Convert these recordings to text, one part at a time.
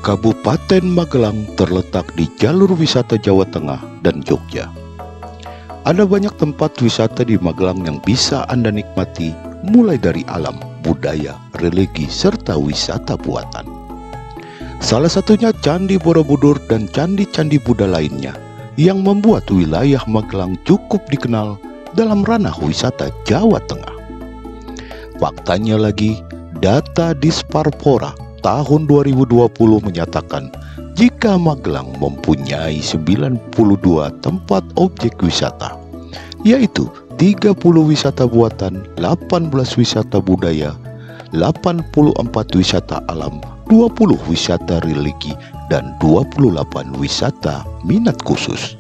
Kabupaten Magelang terletak di jalur wisata Jawa Tengah dan Jogja. Ada banyak tempat wisata di Magelang yang bisa Anda nikmati, mulai dari alam, budaya, religi, serta wisata buatan. Salah satunya Candi Borobudur dan candi-candi Buddha lainnya yang membuat wilayah Magelang cukup dikenal dalam ranah wisata Jawa Tengah. Faktanya lagi, data Disparpora tahun 2020 menyatakan jika Magelang mempunyai 92 tempat objek wisata, yaitu 30 wisata buatan, 18 wisata budaya, 84 wisata alam, 20 wisata religi, dan 28 wisata minat khusus.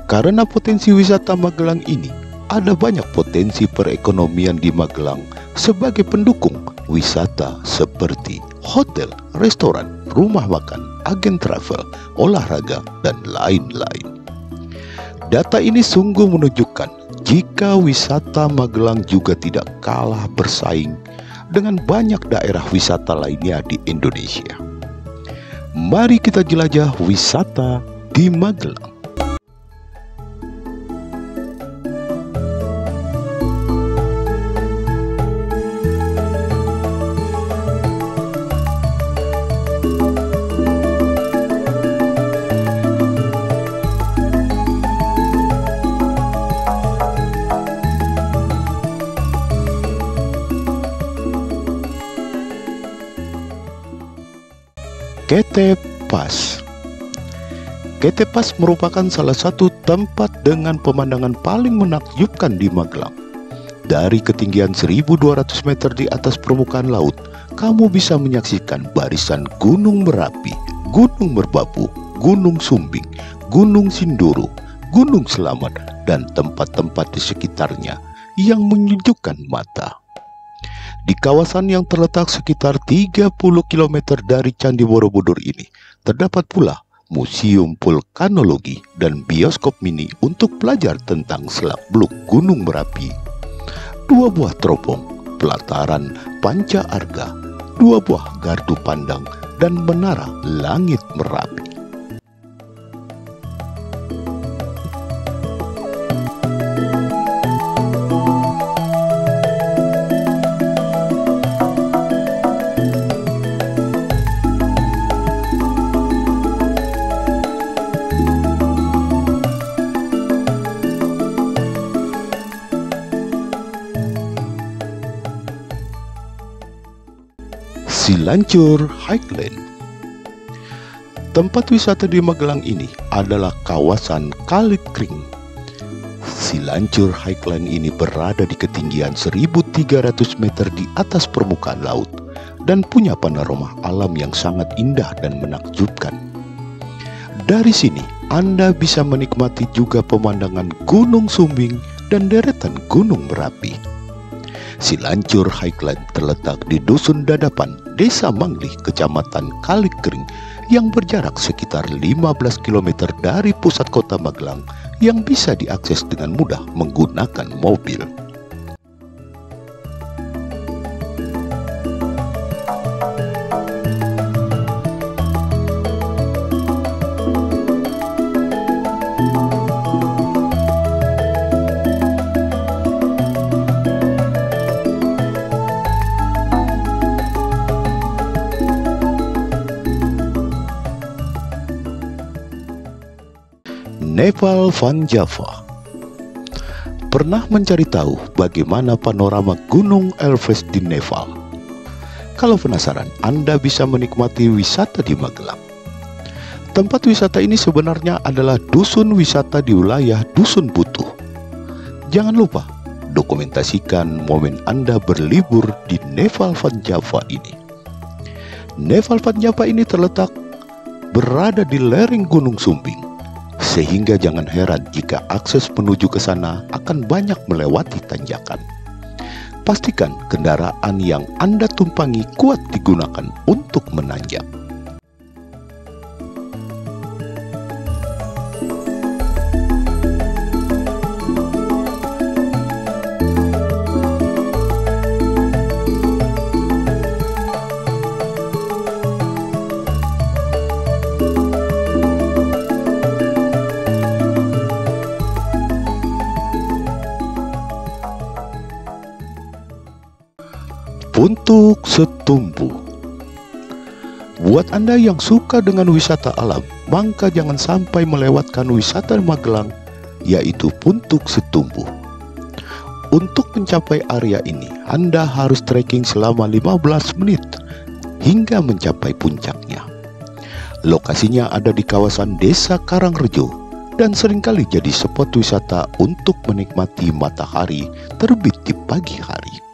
Karena potensi wisata Magelang ini, ada banyak potensi perekonomian di Magelang sebagai pendukung wisata seperti hotel, restoran, rumah makan, agen travel, olahraga, dan lain-lain. Data ini sungguh menunjukkan jika wisata Magelang juga tidak kalah bersaing dengan banyak daerah wisata lainnya di Indonesia. Mari kita jelajah wisata di Magelang. Ketepas. Ketepas merupakan salah satu tempat dengan pemandangan paling menakjubkan di Magelang. Dari ketinggian 1200 meter di atas permukaan laut, kamu bisa menyaksikan barisan Gunung Merapi, Gunung Merbabu, Gunung Sumbing, Gunung Sindoro, Gunung Selamat, dan tempat-tempat di sekitarnya yang menyejukkan mata. Di kawasan yang terletak sekitar 30 km dari Candi Borobudur ini, terdapat pula Museum Vulkanologi dan bioskop mini untuk belajar tentang selak-beluk Gunung Merapi, 2 buah teropong, pelataran Panca Arga, 2 buah gardu pandang, dan menara langit Merapi. Silancur Highland. Tempat wisata di Magelang ini adalah kawasan Kalikring. Silancur Highland ini berada di ketinggian 1300 meter di atas permukaan laut dan punya panorama alam yang sangat indah dan menakjubkan. Dari sini Anda bisa menikmati juga pemandangan Gunung Sumbing dan deretan Gunung Merapi. Silancur Highland terletak di Dusun Dadapan, Desa Mangli, Kecamatan Kalikring, yang berjarak sekitar 15 km dari pusat kota Magelang yang bisa diakses dengan mudah menggunakan mobil. Nepal Van Java. Pernah mencari tahu bagaimana panorama Gunung Everest di Nepal? Kalau penasaran, Anda bisa menikmati wisata di Magelang. Tempat wisata ini sebenarnya adalah dusun wisata di wilayah Dusun Butuh. Jangan lupa dokumentasikan momen Anda berlibur di Nepal Van Java ini. Nepal Van Java ini terletak berada di lereng Gunung Sumbing, sehingga jangan heran jika akses menuju ke sana akan banyak melewati tanjakan. Pastikan kendaraan yang Anda tumpangi kuat digunakan untuk menanjak. Puntuk Setumbu. Buat Anda yang suka dengan wisata alam, maka jangan sampai melewatkan wisata Magelang, yaitu Puntuk Setumbu. Untuk mencapai area ini, Anda harus trekking selama 15 menit hingga mencapai puncaknya. Lokasinya ada di kawasan Desa Karangrejo dan seringkali jadi spot wisata untuk menikmati matahari terbit di pagi hari.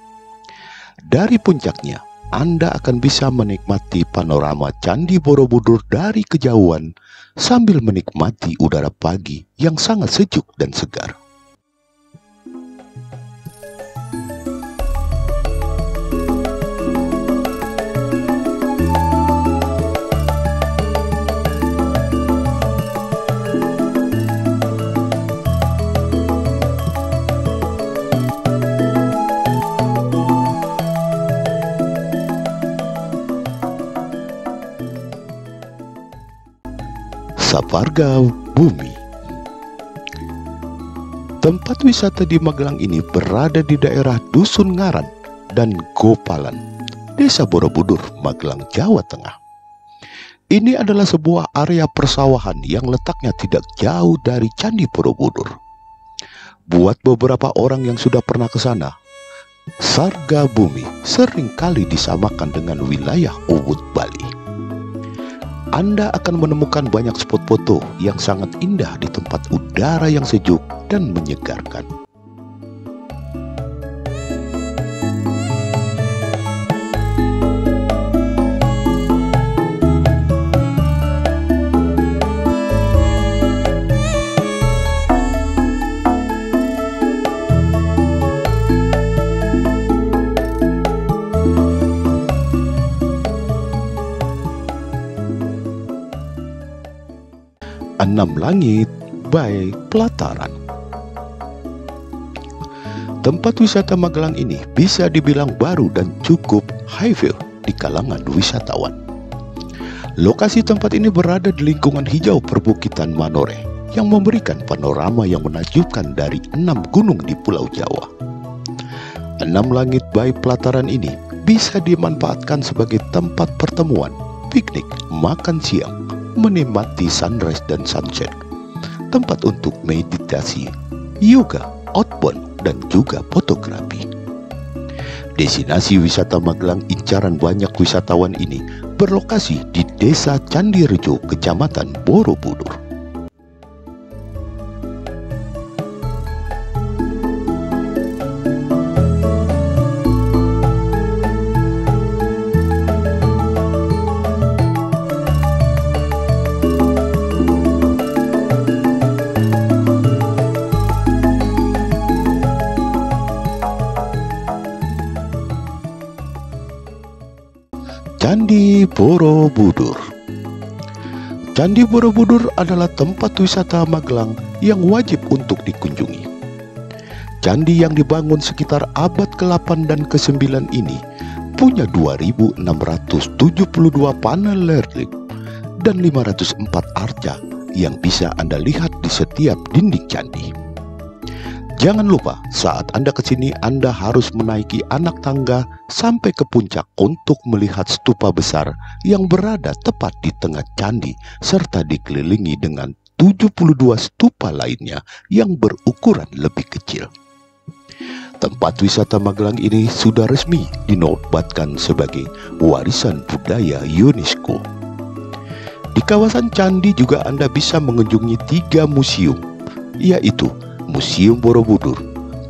Dari puncaknya, Anda akan bisa menikmati panorama Candi Borobudur dari kejauhan sambil menikmati udara pagi yang sangat sejuk dan segar. Saparga Bumi. Tempat wisata di Magelang ini berada di daerah Dusun Ngaran dan Gopalan, Desa Borobudur, Magelang, Jawa Tengah. Ini adalah sebuah area persawahan yang letaknya tidak jauh dari Candi Borobudur. Buat beberapa orang yang sudah pernah ke sana, Sarga Bumi seringkali disamakan dengan wilayah Ubud, Bali. Anda akan menemukan banyak spot foto yang sangat indah di tempat udara yang sejuk dan menyegarkan. Enam Langit by Pelataran. Tempat wisata Magelang ini bisa dibilang baru dan cukup high view di kalangan wisatawan. Lokasi tempat ini berada di lingkungan hijau perbukitan Manore yang memberikan panorama yang menakjubkan dari 6 gunung di Pulau Jawa. Enam Langit by Pelataran ini bisa dimanfaatkan sebagai tempat pertemuan, piknik, makan siang, menikmati sunrise dan sunset, tempat untuk meditasi, yoga, outbound, dan juga fotografi. Destinasi wisata Magelang incaran banyak wisatawan ini berlokasi di Desa Candirejo, Kecamatan Borobudur. Candi Borobudur. Candi Borobudur adalah tempat wisata Magelang yang wajib untuk dikunjungi. Candi yang dibangun sekitar abad ke-8 dan ke-9 ini punya 2.672 panel relief dan 504 arca yang bisa Anda lihat di setiap dinding candi. Jangan lupa, saat Anda ke sini, Anda harus menaiki anak tangga sampai ke puncak untuk melihat stupa besar yang berada tepat di tengah candi, serta dikelilingi dengan 72 stupa lainnya yang berukuran lebih kecil. Tempat wisata Magelang ini sudah resmi dinobatkan sebagai warisan budaya UNESCO. Di kawasan candi juga Anda bisa mengunjungi 3 museum, yaitu Museum Borobudur,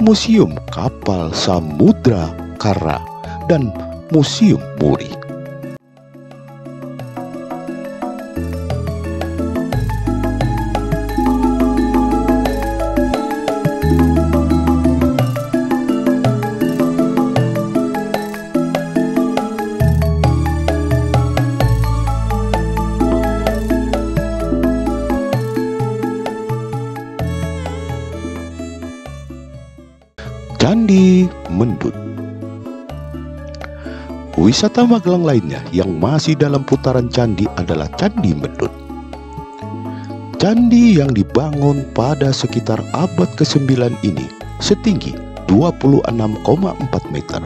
Museum Kapal Samudra Kara, dan Museum Muri. Candi Mendut. Wisata Magelang lainnya yang masih dalam putaran candi adalah Candi Mendut. Candi yang dibangun pada sekitar abad ke-9 ini setinggi 26,4 meter.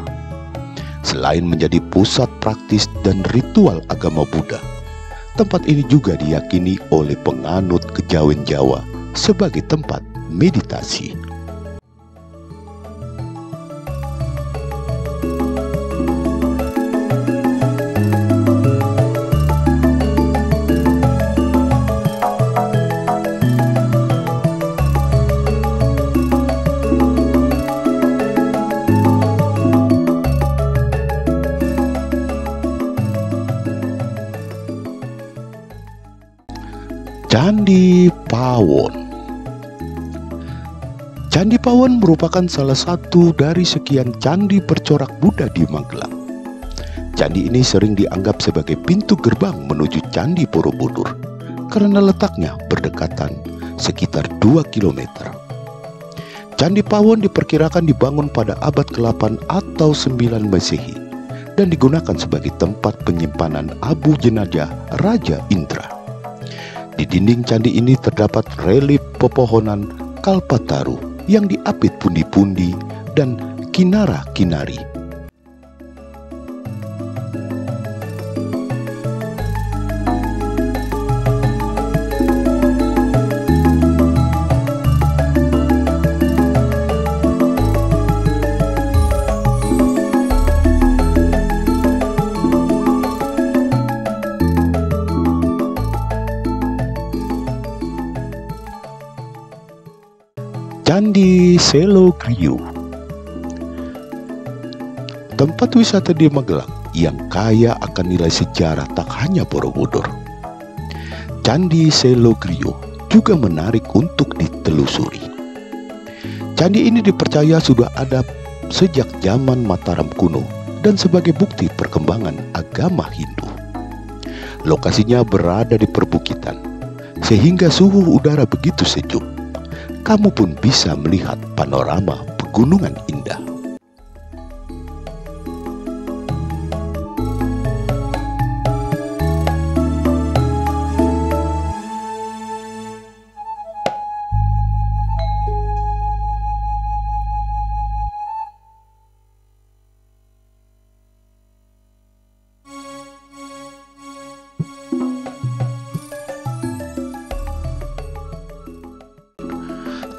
Selain menjadi pusat praktis dan ritual agama Buddha, tempat ini juga diyakini oleh penganut kejawen Jawa sebagai tempat meditasi. Candi Pawon. Candi Pawon merupakan salah satu dari sekian candi bercorak Buddha di Magelang. Candi ini sering dianggap sebagai pintu gerbang menuju Candi Borobudur karena letaknya berdekatan sekitar 2 km. Candi Pawon diperkirakan dibangun pada abad ke-8 atau 9 Masehi dan digunakan sebagai tempat penyimpanan abu jenazah Raja Indra. Di dinding candi ini terdapat relief pepohonan kalpataru yang diapit pundi-pundi dan kinara-kinari. Candi Selo Griyo. Tempat wisata di Magelang yang kaya akan nilai sejarah tak hanya Borobudur. Candi Selo Griyo juga menarik untuk ditelusuri. Candi ini dipercaya sudah ada sejak zaman Mataram kuno dan sebagai bukti perkembangan agama Hindu. Lokasinya berada di perbukitan, sehingga suhu udara begitu sejuk. Kamu pun bisa melihat panorama pegunungan indah.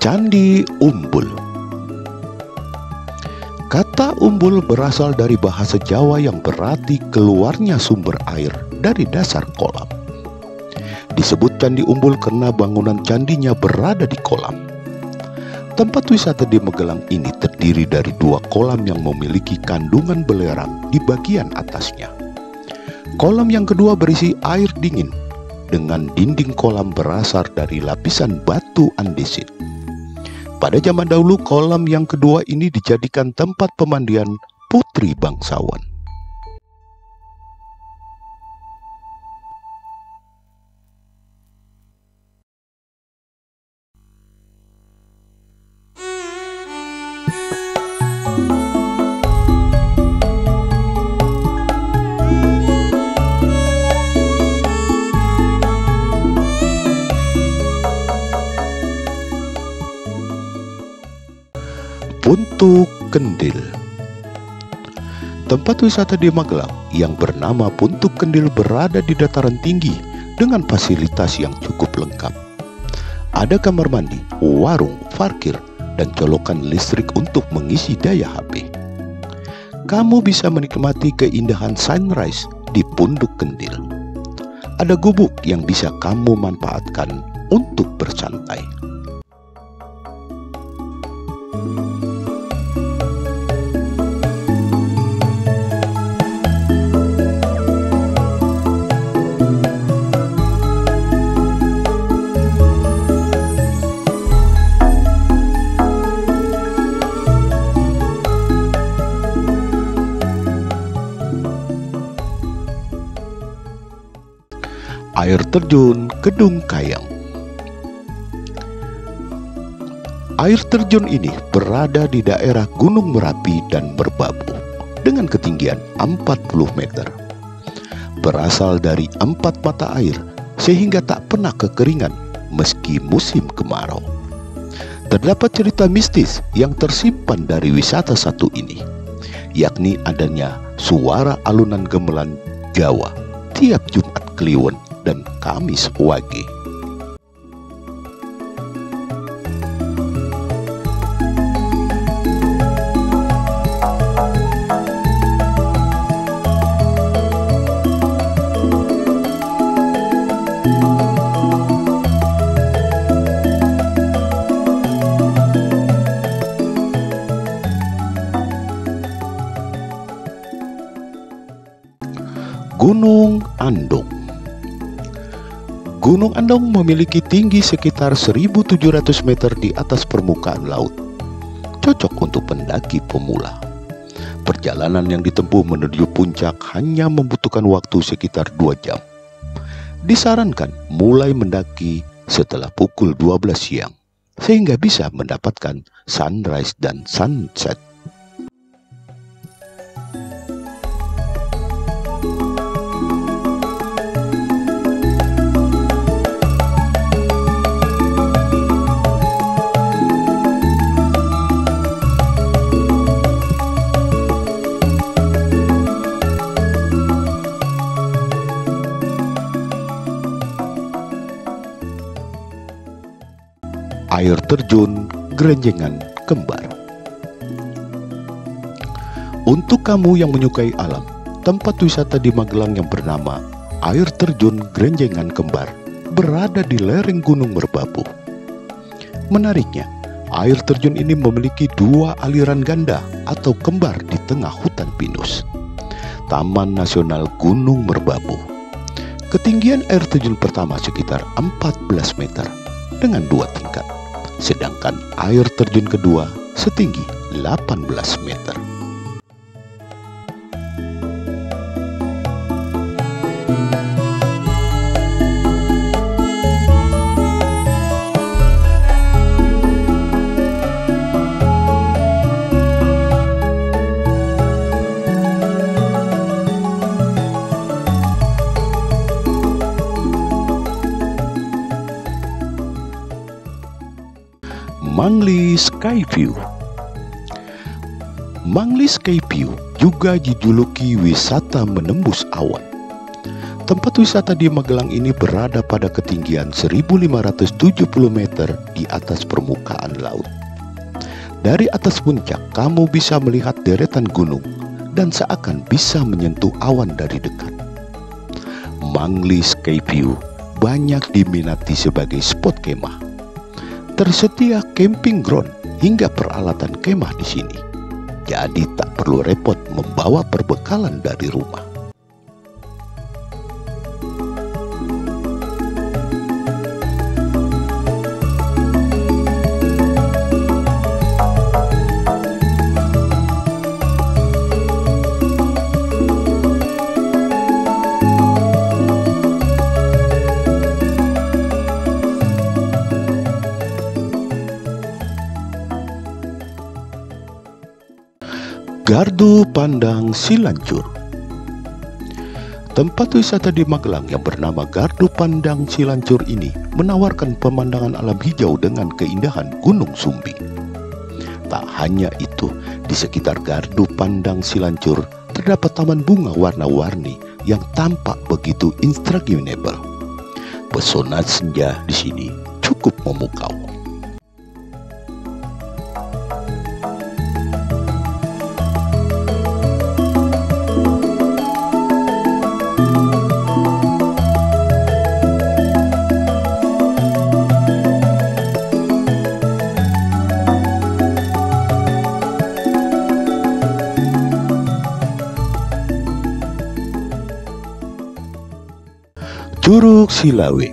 Candi Umbul. Kata umbul berasal dari bahasa Jawa yang berarti keluarnya sumber air dari dasar kolam. Disebut Candi Umbul karena bangunan candinya berada di kolam. Tempat wisata di Magelang ini terdiri dari 2 kolam yang memiliki kandungan belerang di bagian atasnya. Kolam yang kedua berisi air dingin dengan dinding kolam berasal dari lapisan batu andesit. Pada zaman dahulu, kolam yang kedua ini dijadikan tempat pemandian putri bangsawan. Puntuk Kendil. Tempat wisata di Magelang yang bernama Puntuk Kendil berada di dataran tinggi dengan fasilitas yang cukup lengkap. Ada kamar mandi, warung, parkir, dan colokan listrik untuk mengisi daya HP. Kamu bisa menikmati keindahan sunrise di Puntuk Kendil. Ada gubuk yang bisa kamu manfaatkan untuk bersantai. Air terjun Kedung Kayang. Air terjun ini berada di daerah Gunung Merapi dan Merbabu dengan ketinggian 40 meter. Berasal dari 4 mata air sehingga tak pernah kekeringan meski musim kemarau. Terdapat cerita mistis yang tersimpan dari wisata satu ini, yakni adanya suara alunan gamelan Jawa tiap Jumat Kliwon dan Kamis Wage. Gunung Andong. Gunung Andong memiliki tinggi sekitar 1.700 meter di atas permukaan laut. Cocok untuk pendaki pemula. Perjalanan yang ditempuh menuju puncak hanya membutuhkan waktu sekitar 2 jam. Disarankan mulai mendaki setelah pukul 12 siang, sehingga bisa mendapatkan sunrise dan sunset. Air terjun Gerenjengan Kembar. Untuk kamu yang menyukai alam, tempat wisata di Magelang yang bernama Air Terjun Gerenjengan Kembar berada di lereng Gunung Merbabu. Menariknya, air terjun ini memiliki 2 aliran ganda atau kembar di tengah hutan pinus. Taman Nasional Gunung Merbabu. Ketinggian air terjun pertama sekitar 14 meter dengan 2 tingkat. Sedangkan air terjun kedua setinggi 18 meter. Mangli Skyview. Mangli Skyview juga dijuluki wisata menembus awan. Tempat wisata di Magelang ini berada pada ketinggian 1.570 meter di atas permukaan laut. Dari atas puncak, kamu bisa melihat deretan gunung dan seakan bisa menyentuh awan dari dekat. Mangli Skyview banyak diminati sebagai spot kemah. Tersedia camping ground hingga peralatan kemah di sini. Jadi tak perlu repot membawa perbekalan dari rumah. Gardu Pandang Silancur. Tempat wisata di Magelang yang bernama Gardu Pandang Silancur ini menawarkan pemandangan alam hijau dengan keindahan Gunung Sumbing. Tak hanya itu, di sekitar Gardu Pandang Silancur terdapat taman bunga warna-warni yang tampak begitu instagramable. Pesona senja di sini cukup memukau. Curug Silawe.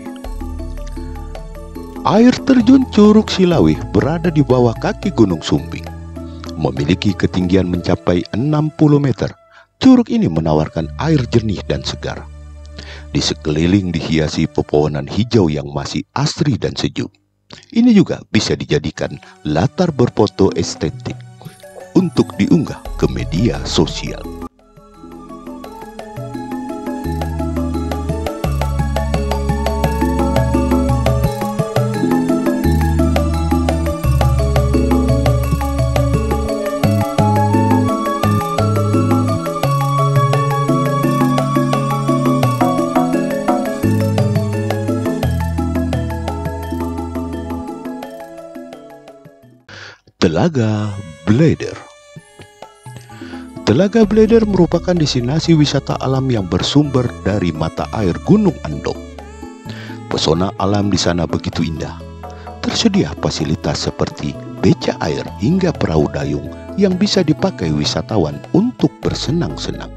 Air terjun Curug Silawe berada di bawah kaki Gunung Sumbing. Memiliki ketinggian mencapai 60 meter, curug ini menawarkan air jernih dan segar. Di sekeliling dihiasi pepohonan hijau yang masih asri dan sejuk. Ini juga bisa dijadikan latar berfoto estetik untuk diunggah ke media sosial. Telaga Bledher. Telaga Bledher merupakan destinasi wisata alam yang bersumber dari mata air Gunung Andong. Pesona alam di sana begitu indah. Tersedia fasilitas seperti beca air hingga perahu dayung yang bisa dipakai wisatawan untuk bersenang-senang.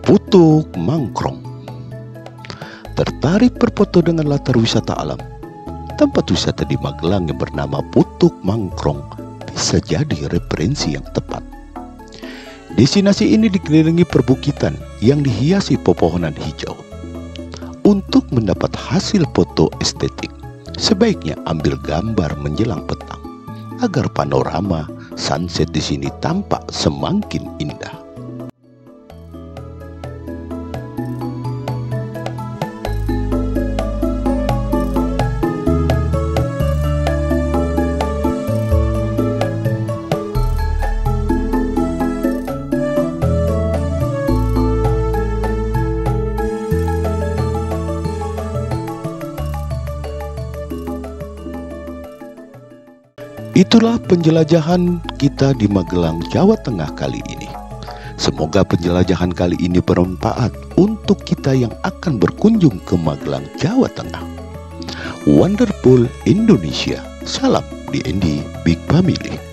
Putuk Mangkrong. Tertarik berfoto dengan latar wisata alam? Tempat wisata di Magelang yang bernama Putuk Mangkrong bisa jadi referensi yang tepat. Destinasi ini dikelilingi perbukitan yang dihiasi pepohonan hijau. Untuk mendapat hasil foto estetik, sebaiknya ambil gambar menjelang petang agar panorama sunset di sini tampak semakin indah. Itulah penjelajahan kita di Magelang, Jawa Tengah kali ini. Semoga penjelajahan kali ini bermanfaat untuk kita yang akan berkunjung ke Magelang, Jawa Tengah. Wonderful Indonesia. Salam DND Big Family.